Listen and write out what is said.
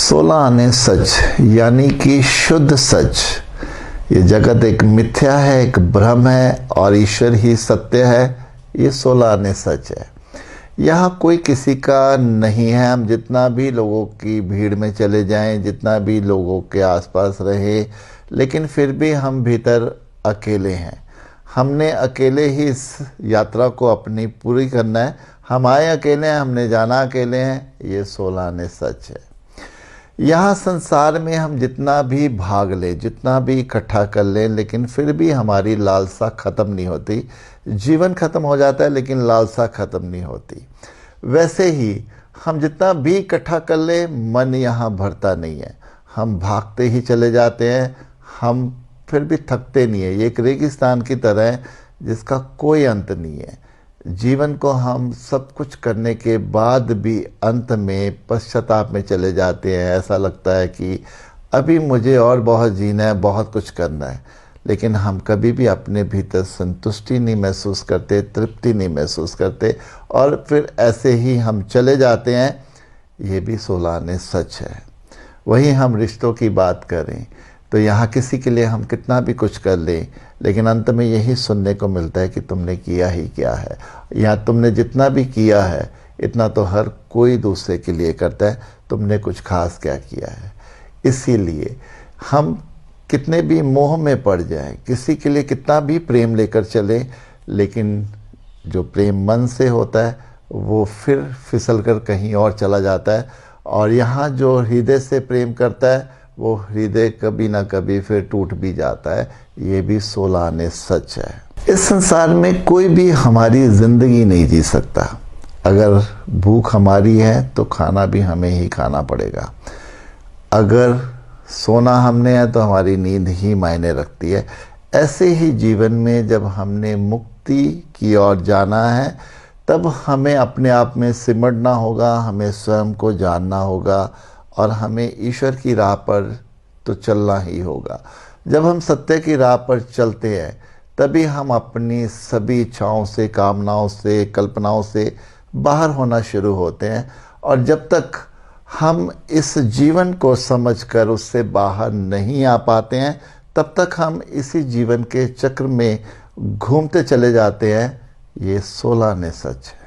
16 आने सच यानी कि शुद्ध सच। ये जगत एक मिथ्या है, एक भ्रम है और ईश्वर ही सत्य है। ये 16 आने सच है। यहाँ कोई किसी का नहीं है। हम जितना भी लोगों की भीड़ में चले जाएं, जितना भी लोगों के आसपास रहे, लेकिन फिर भी हम भीतर अकेले हैं। हमने अकेले ही इस यात्रा को अपनी पूरी करना है। हम आए अकेले हैं, हमने जाना अकेले हैं। ये 16 आने सच है। यहाँ संसार में हम जितना भी भाग लें, जितना भी इकट्ठा कर लें, लेकिन फिर भी हमारी लालसा ख़त्म नहीं होती। जीवन ख़त्म हो जाता है लेकिन लालसा ख़त्म नहीं होती। वैसे ही हम जितना भी इकट्ठा कर लें, मन यहाँ भरता नहीं है। हम भागते ही चले जाते हैं, हम फिर भी थकते नहीं है। ये एक रेगिस्तान की तरह है जिसका कोई अंत नहीं है। जीवन को हम सब कुछ करने के बाद भी अंत में पश्चाताप में चले जाते हैं। ऐसा लगता है कि अभी मुझे और बहुत जीना है, बहुत कुछ करना है, लेकिन हम कभी भी अपने भीतर संतुष्टि नहीं महसूस करते, तृप्ति नहीं महसूस करते और फिर ऐसे ही हम चले जाते हैं। ये भी 16 आने सच है। वही हम रिश्तों की बात करें तो यहाँ किसी के लिए हम कितना भी कुछ कर लें, लेकिन अंत में यही सुनने को मिलता है कि तुमने किया ही क्या है। या तुमने जितना भी किया है इतना तो हर कोई दूसरे के लिए करता है, तुमने कुछ खास क्या किया है। इसीलिए हम कितने भी मोह में पड़ जाएं, किसी के लिए कितना भी प्रेम लेकर चलें, लेकिन जो प्रेम मन से होता है वो फिर फिसल कर कहीं और चला जाता है। और यहाँ जो हृदय से प्रेम करता है वो हृदय कभी ना कभी फिर टूट भी जाता है। ये भी 16 आने सच है। इस संसार में कोई भी हमारी ज़िंदगी नहीं जी सकता। अगर भूख हमारी है तो खाना भी हमें ही खाना पड़ेगा। अगर सोना हमने है तो हमारी नींद ही मायने रखती है। ऐसे ही जीवन में जब हमने मुक्ति की ओर जाना है तब हमें अपने आप में सिमटना होगा, हमें स्वयं को जानना होगा और हमें ईश्वर की राह पर तो चलना ही होगा। जब हम सत्य की राह पर चलते हैं तभी हम अपनी सभी इच्छाओं से, कामनाओं से, कल्पनाओं से बाहर होना शुरू होते हैं। और जब तक हम इस जीवन को समझकर उससे बाहर नहीं आ पाते हैं तब तक हम इसी जीवन के चक्र में घूमते चले जाते हैं। ये 16 आने सच है।